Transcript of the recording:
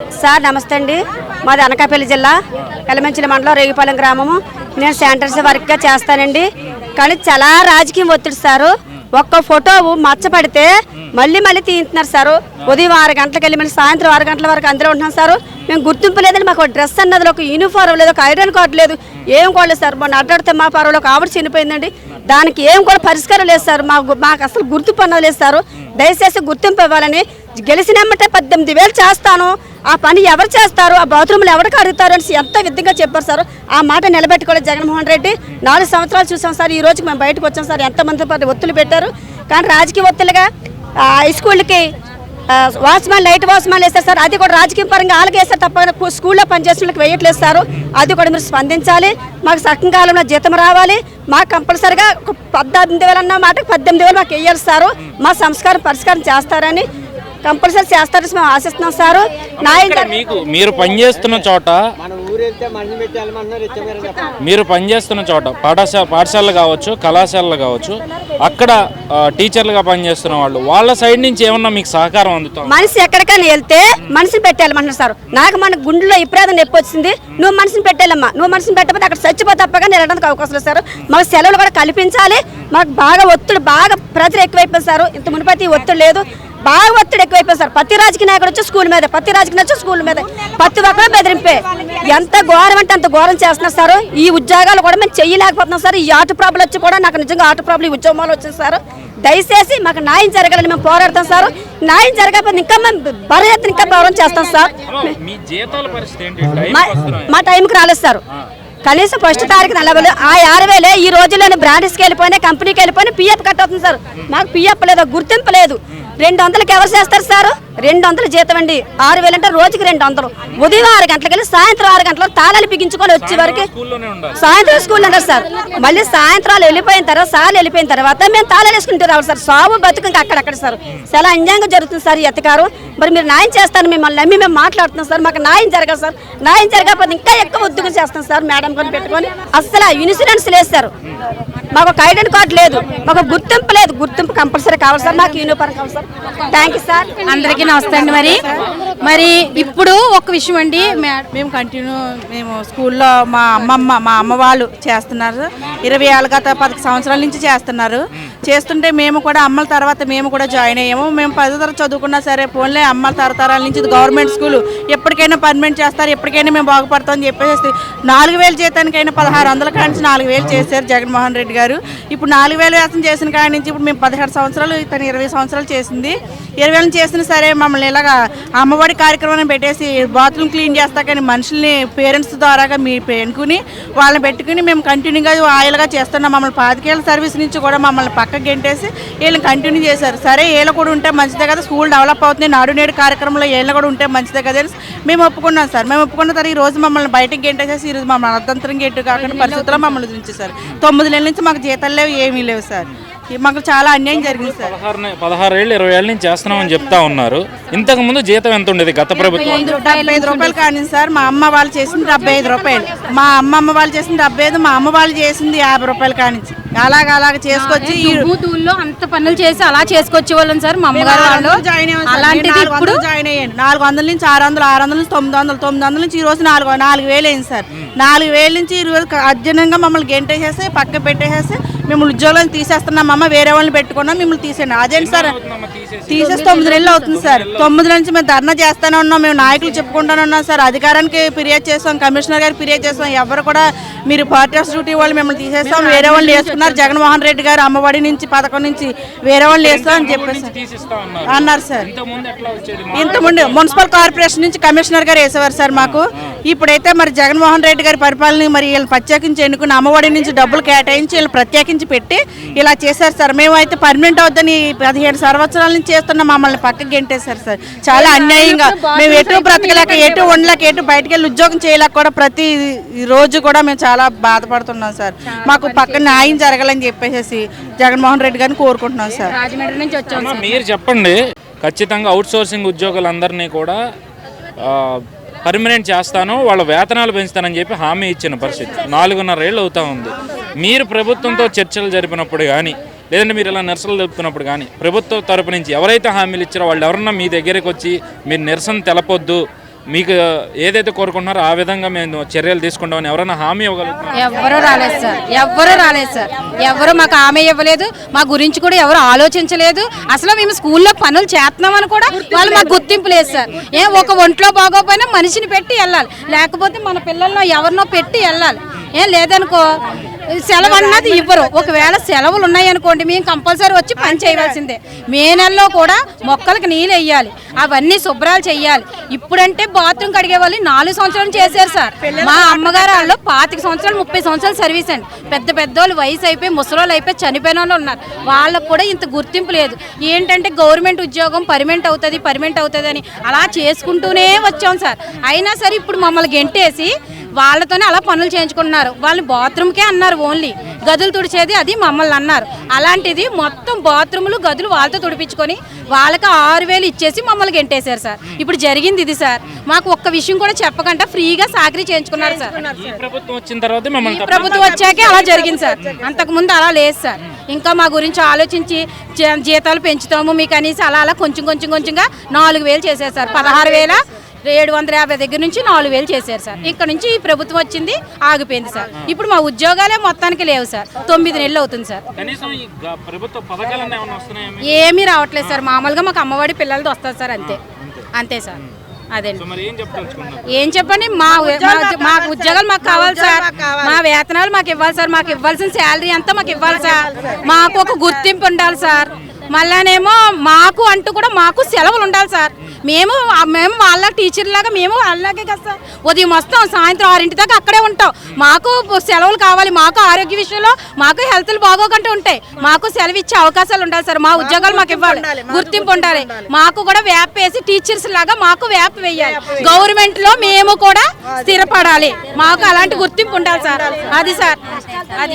Sir నమస్తే అండి. మాది అనకాపల్లి జిల్లా ఎలమంచిలి మండలం రేగిపాలెం గ్రామము. నేను శానిటరీ వర్క్గా చేస్తానండి. కానీ చాలా రాజకీయం ఒత్తిడి సారు. ఒక్క ఫోటో మచ్చపడితే మళ్ళీ తీస్తున్నారు సారు. ఉదయం 6 గంటలకు వెళ్ళి మళ్ళీ సాయంత్రం 6 గంటల వరకు అందులో ఉంటున్నాం సారు. మేము గుర్తింపు లేదని మాకు డ్రెస్ అన్నది ఒక యూనిఫారం లేదు, ఒక ఐరన్ కార్డు లేదు, ఏం కూడా లేదు సార్. మొన్న అడ్డాడితే మా పర్వాలో ఒక ఆవిడ చనిపోయిందండి. దానికి ఏం కూడా పరిష్కారం లేదు సార్. మాకు అసలు గుర్తింపు అన్నది లేదు సారు. దయచేసి గుర్తింపు ఇవ్వాలని. గెలిచినమ్మంటే 18,000 చేస్తాను, ఆ పని ఎవరు చేస్తారు, ఆ బాత్రూమ్లు ఎవరికి అడుగుతారు అని ఎంత విధంగా చెప్పారు సార్. ఆ మాట నిలబెట్టుకోలేదు జగన్మోహన్ రెడ్డి. 4 సంవత్సరాలు చూసాం సార్. ఈ రోజుకి మేము బయటకు వచ్చాం సార్. ఎంతమంది ఒత్తులు పెట్టారు. కానీ రాజకీయ ఒత్తులుగా హై స్కూల్కి వాచ్మెన్ లైట్ వాచ్మెన్ వేస్తారు సార్. అది కూడా రాజకీయ పరంగా వాళ్ళకి వేస్తారు తప్ప స్కూల్లో పనిచేసిన వాళ్ళకి వేయట్లేదు సారు. అది కూడా మీరు స్పందించాలి. మాకు సకాలంలో జీతం రావాలి. మాకు కంపల్సరిగా 18,000 అన్న మాటకు 18,000 మాకు వేయాలి సారు. మా సంస్కారం పరిష్కారం చేస్తారని కంపల్సరీ చేస్తారని మేము ఆశిస్తున్నాం సారు. మీరు పనిచేస్తున్న చోట పాఠశాలలు కావచ్చు, కళాశాలలు కావచ్చు, అక్కడ టీచర్లుగా పనిచేస్తున్న వాళ్ళ సైడ్ నుంచి ఏమన్నా మీకు సహకారం అందుతుంది? మనిషి ఎక్కడికైనా వెళ్తే మనిషిని పెట్టాలమంటున్నారు సార్. నాకు మన గుండెలో విపరీతం నొప్పి వచ్చింది. నువ్వు మనిషిని పెట్టాలమ్మా, నువ్వు మనిషిని పెట్టకపోతే అక్కడ చచ్చిపోతే తప్పగా వెళ్ళడానికి అవకాశం లేదు సార్. మాకు సెలవులు కూడా కల్పించాలి. మాకు బాగా ఒత్తిడి, బాగా ప్రజలు ఎక్కువైపోయింది సార్. ఇంత మునిపతి ఒత్తిడి లేదు, బాగా ఒత్తిడి ఎక్కువైపోయింది సార్. ప్రతి రాజకీయ నాయకుడు వచ్చి స్కూల్ మీద, ప్రతి రాజకీయ వచ్చి స్కూల్ మీద, ప్రతి ఒక్కరు బెదిరింపే. ఎంత ఘోరం అంటే అంత ఘోరం చేస్తున్నారు సార్. ఈ ఉద్యోగాలు కూడా మేము చెయ్యలేకపోతున్నాం సార్. ఈ ఆటో ప్రాబ్లం వచ్చి కూడా నాకు నిజంగా ఆటో ప్రాబ్లం ఈ ఉద్యోగాలు వచ్చింది సార్. దయచేసి మాకు న్యాయం జరగాలని మేము పోరాడతాం సార్. న్యాయం జరగకపోతే ఇంకా మేము భరత్ ఇంకా పోరాటం చేస్తాం సార్. మా టైంకి రాలేదు సార్. కనీసం 1వ తారీఖు 40,000, ఆ 6,000 ఈ రోజుల్లోనే బ్రాండ్స్కి వెళ్ళిపోయినా, కంపెనీకి వెళ్ళిపోయినా పిఎఫ్ కట్ అవుతుంది సార్. మాకు పిఎఫ్ లేదు, గుర్తింపు లేదు. 200కి ఎవరు చేస్తారు సార్? 200 జీతం అండి. 6,000 అంటే రోజుకి 200. ఉదయం 6 గంటలకు వెళ్ళి సాయంత్రం 6 గంటలకు తాళాలు బిగించుకొని వచ్చే వరకు సాయంత్రం స్కూల్ ఉంటారు సార్. మళ్ళీ సాయంత్రాలు వెళ్ళిపోయిన తర్వాత, సార్లు వెళ్ళిపోయిన తర్వాత మేము తాళాలు వేసుకుంటూ రావాలి సార్. సాగు బతుకు ఇంకా అక్కడక్కడ సార్. చాలా అన్యాయంగా జరుగుతుంది సార్ ఈ ఎత్తకారు. మరి మీరు న్యాయం చేస్తాను మిమ్మల్ని నమ్మి మేము మాట్లాడుతున్నాం సార్. మాకు న్యాయం జరగాలి సార్. న్యాయం జరగకపోతే ఇంకా ఎక్కువ ఉద్యోగం చేస్తాం సార్. మేడం కొని పెట్టుకొని అసలు ఇన్సూరెన్స్ లేదు సార్. మాకు ఒక ఐడెంటి కార్డు లేదు, మాకు గుర్తింపు లేదు. గుర్తింపు కంపల్సరీ కావాలి సార్. మాకు యూనిఫారం కావాలి సార్. Thank you sir. అందరికీ నమస్తే అండి. మరి ఇప్పుడు ఒక విషయం అండి, మేము స్కూల్లో మా అమ్మ వాళ్ళు చేస్తున్నారు. 20 ఏళ్ళ గత 10 సంవత్సరాల నుంచి చేస్తున్నారు. చేస్తుంటే మేము కూడా అమ్మల తర్వాత మేము కూడా జాయిన్ అయ్యాము. మేము 10వ తరగతి చదువుకున్నా సరే పోన్లే, అమ్మల తరతరాల నుంచి ఇది గవర్నమెంట్ స్కూల్, ఎప్పటికైనా పర్మనెంట్ చేస్తారు, ఎప్పటికైనా మేము బాగుపడతాం అని చెప్పేసి 4,000 జీతానికైనా 1,600 కాడి నుంచి 4,000 చేశారు జగన్మోహన్ రెడ్డి గారు. ఇప్పుడు 4,000 వేతనం చేసిన కాడి నుంచి ఇప్పుడు మేము 17 సంవత్సరాలు, తను 20 సంవత్సరాలు చేసింది. 20 చేసిన సరే మమ్మల్ని ఇలాగా అమ్మఒడి కార్యక్రమాన్ని పెట్టేసి బాత్రూమ్ క్లీన్ చేస్తా కానీ మనుషుల్ని పేరెంట్స్ ద్వారాగా ఎన్నుకుని వాళ్ళని పెట్టుకుని మేము కంటిన్యూగా ఆయిల్గా చేస్తున్నాం. మమ్మల్ని 5 ఏళ్ళ సర్వీస్ నుంచి కూడా మమ్మల్ని పక్కకు గెంటేసి వీళ్ళని కంటిన్యూ చేశారు. సరే వీళ్ళు కూడా ఉంటే మంచిదే కదా, స్కూల్ డెవలప్ అవుతుంది, నాడు నేడు కార్యక్రమంలో వీళ్ళు కూడా ఉంటే మంచిదే కదా అని మేము ఒప్పుకున్నాం సార్. మేము ఒప్పుకున్న తర్వాత ఈ రోజు మమ్మల్ని బయటకు గెంటేసేసి ఈరోజు మమ్మల్ని అర్థంతరం గెట్టు కాకుండా పరిస్థితుల్లో మమ్మల్ని ఉంచేశారు. 9 నెలల నుంచి మాకు జీతాలు లేవు, ఏమీ లేవు సార్. మాకు చాలా అన్యాయం జరిగింది సార్. 16 ఏళ్ళు 20 ఏళ్ళ నుంచి చేస్తున్నామని చెప్తా ఉన్నారు. ఇంతకు ముందు జీతం ఎంత ఉండేది గత ప్రభుత్వం? 75 రూపాయలు కానీ సార్. మా అమ్మ వాళ్ళు చేసింది 75 రూపాయలు, మా అమ్మమ్మ వాళ్ళు చేసింది 75, మా అమ్మ వాళ్ళు చేసింది 50 రూపాయలు కానీ అలాగ చేసుకొచ్చి ఊళ్ళో అంత పనులు చేసి అలా చేసుకొచ్చే వాళ్ళం సార్. మా అమ్మగారు వాళ్ళు అలాంటిది ఇప్పుడు జాయిన్ అయ్యాను. 400 నుంచి 600, 600 నుంచి 900, 900 నుంచి ఈ రోజు 4,000 అయింది సార్. 4,000 నుంచి ఈ రోజు అర్జునంగా మమ్మల్ని గెంటేసేసి పక్క పెట్టేసేసి మిమ్మల్ని ఉద్యోగాలను తీసేస్తున్నామమ్మ, వేరే వాళ్ళని పెట్టుకున్నాం, మిమ్మల్ని తీసేయండి. అదేంటి సార్, తీసేసి 9 నెలలు అవుతుంది సార్. 9 నుంచి మేము ధర్నా చేస్తూనే ఉన్నాం, మేము నాయకులు చెప్పుకుంటూనే ఉన్నాం సార్. అధికారానికి ఫిర్యాదు చేస్తాం, కమిషనర్ గారికి ఫిర్యాదు చేస్తాం. ఎవరు కూడా మీరు పార్టీ ఆఫ్ డ్యూటీ వాళ్ళు మిమ్మల్ని తీసేస్తాం, వేరే వాళ్ళు వేసుకున్నారు. జగన్మోహన్ రెడ్డి గారు అమ్మఒడి నుంచి పథకం నుంచి వేరే వాళ్ళు వేస్తాం అని చెప్పేసి అన్నారు సార్. ఇంతకుముందు మున్సిపల్ కార్పొరేషన్ నుంచి కమిషనర్ గారు వేసేవారు సార్ మాకు. ఇప్పుడైతే మరి జగన్మోహన్ రెడ్డి గారి పరిపాలన మరి వీళ్ళని ప్రత్యేకించి ఎన్నుకుని అమ్మఒడి నుంచి డబ్బులు కేటాయించి వీళ్ళు ప్రత్యేకించి పెట్టి ఇలా చేశారు సార్. మేము అయితే పర్మనెంట్ అవుద్దని 15 సంవత్సరాల నుంచి చేస్తున్న మమ్మల్ని పక్కకి గెంటేశారు సార్. చాలా అన్యాయంగా మేము ఎటు బ్రతకలేక, ఎటు ఉండలేక, ఎటు బయటకు వెళ్ళి ఉద్యోగం చేయలేక కూడా ప్రతి రోజు కూడా మేము చాలా బాధపడుతున్నాం సార్. మాకు పక్కన న్యాయం జరగాలని చెప్పేసి జగన్మోహన్ రెడ్డి గారిని కోరుకుంటున్నాం సార్. రాజమండ్రి నుంచి వచ్చాము. మీరు చెప్పండి, ఖచ్చితంగా అవుట్ సోర్సింగ్ ఉద్యోగులందరినీ కూడా పర్మనెంట్ చేస్తాను, వాళ్ళ వేతనాలు పెంచుతానని చెప్పి హామీ ఇచ్చిన పరిస్థితి 4.5 ఏళ్ళు అవుతా ఉంది. మీరు ప్రభుత్వంతో చర్చలు జరిపినప్పుడు కానీ, లేదంటే మీరు ఇలా నిరసనలు తెలుపుతున్నప్పుడు కానీ ప్రభుత్వం తరపు నుంచి ఎవరైతే హామీలు ఇచ్చారో వాళ్ళు ఎవరన్నా మీ దగ్గరికి వచ్చి మీరు నిరసన తెలపొద్దు, మీకు ఏదైతే కోరుకుంటున్నారో ఆ విధంగా మేము చర్యలు తీసుకుంటామని ఎవరైనా హామీ ఇవ్వగలుగుతారు? ఎవ్వరూ రాలేదు సార్, ఎవ్వరూ రాలేదు సార్, ఎవరు మాకు హామీ ఇవ్వలేదు, మా గురించి కూడా ఎవరు ఆలోచించలేదు. అసలు మేము స్కూల్లో పనులు చేస్తున్నామని కూడా వాళ్ళు మాకు గుర్తింపు లేదు సార్. ఒక ఒంట్లో బాగోపోయినా మనిషిని పెట్టి వెళ్ళాలి, లేకపోతే మన పిల్లల్లో ఎవరినో పెట్టి వెళ్ళాలి. లేదనుకో సెలవు అన్నది ఇవ్వరు. ఒకవేళ సెలవులు ఉన్నాయనుకోండి మేము కంపల్సరీ వచ్చి పని చేయవలసిందే. మే నెలలో కూడా మొక్కలకు నీళ్ళు వేయాలి, అవన్నీ శుభ్రాలు చెయ్యాలి. ఇప్పుడంటే బాత్రూమ్ కడిగే వాళ్ళు 4 సంవత్సరాలు చేశారు సార్. మా అమ్మగారు వాళ్ళు 25 సంవత్సరాలు 30 సంవత్సరాలు సర్వీస్ అండి. పెద్ద పెద్దోళ్ళు వయసు అయిపోయి ముసలోళ్ళు అయిపోయి చనిపోయిన వాళ్ళు ఉన్నారు. వాళ్ళకు కూడా ఇంత గుర్తింపు లేదు. ఏంటంటే గవర్నమెంట్ ఉద్యోగం పర్మనెంట్ అవుతుంది అని అలా చేసుకుంటూనే వచ్చాం సార్. అయినా సరే ఇప్పుడు మమ్మల్ని గెంటేసి వాళ్ళతోనే అలా పనులు చేయించుకుంటున్నారు. వాళ్ళు బాత్రూమ్కే అన్నారు, ఓన్లీ గదులు తుడిచేది అది మమ్మల్ని అన్నారు. అలాంటిది మొత్తం బాత్రూములు గదులు వాళ్ళతో తుడిపించుకొని వాళ్ళకి 6,000 ఇచ్చేసి మమ్మల్ని గెంటేశారు సార్. ఇప్పుడు జరిగింది ఇది సార్. మాకు ఒక్క విషయం కూడా చెప్పకుండా ఫ్రీగా సాకరీ చేయించుకున్నారు సార్. ఈ ప్రభుత్వం వచ్చిన తర్వాత మిమ్మల్ని ప్రభుత్వం వచ్చాకే అలా జరిగింది సార్, అంతకుముందు అలా లేదు సార్. ఇంకా మా గురించి ఆలోచించి జీతాలు పెంచుతాము మీకు అనేసి అలా కొంచెంగా 4,000 చేశారు సార్. 16,750 దగ్గర నుంచి 4,000 చేశారు సార్. ఇక్కడ నుంచి ఈ ప్రభుత్వం వచ్చింది ఆగిపోయింది సార్. ఇప్పుడు మా ఉద్యోగాలే మొత్తానికి లేవు సార్. 9 నెలలు అవుతుంది సార్. కనీసం ఈ ప్రభుత్వ పథకాలన్నీ ఏమైనా వస్తున్నాయా? ఏమీ రావట్లేదు సార్. మామూలుగా మాకు అమ్మఒడి పిల్లలతో వస్తుంది సార్, అంతే సార్. అదేండి ఏం చెప్పండి, మా ఉద్యోగాలు మాకు కావాలి సార్, మా వేతనాలు మాకు ఇవ్వాలి సార్, మాకు ఇవ్వాల్సిన శాలరీ అంతా మాకు ఇవ్వాలి సార్, మాకు ఒక గుర్తింపు ఉండాలి సార్. మళ్ళానేమో మాకు అంటూ కూడా మాకు సెలవులు ఉండాలి సార్. మేము వాళ్ళ టీచర్ లాగా మేము వాళ్ళలాగే కదా సార్. ఉదయం వస్తాం, సాయంత్రం 6 దాకా అక్కడే ఉంటాం. మాకు సెలవులు కావాలి, మాకు ఆరోగ్య విషయంలో మాకు హెల్త్లు బాగోకుండా ఉంటాయి. మాకు సెలవు ఇచ్చే అవకాశాలు ఉండాలి సార్. మా ఉద్యోగాలు మాకు ఇవ్వాలి, గుర్తింపు ఉండాలి. మాకు కూడా వ్యాప్ వేసి టీచర్స్ లాగా మాకు వ్యాప్ వేయాలి. గవర్నమెంట్ లో మేము కూడా స్థిరపడాలి, మాకు అలాంటి గుర్తింపు ఉండాలి సార్. అది సార్, అది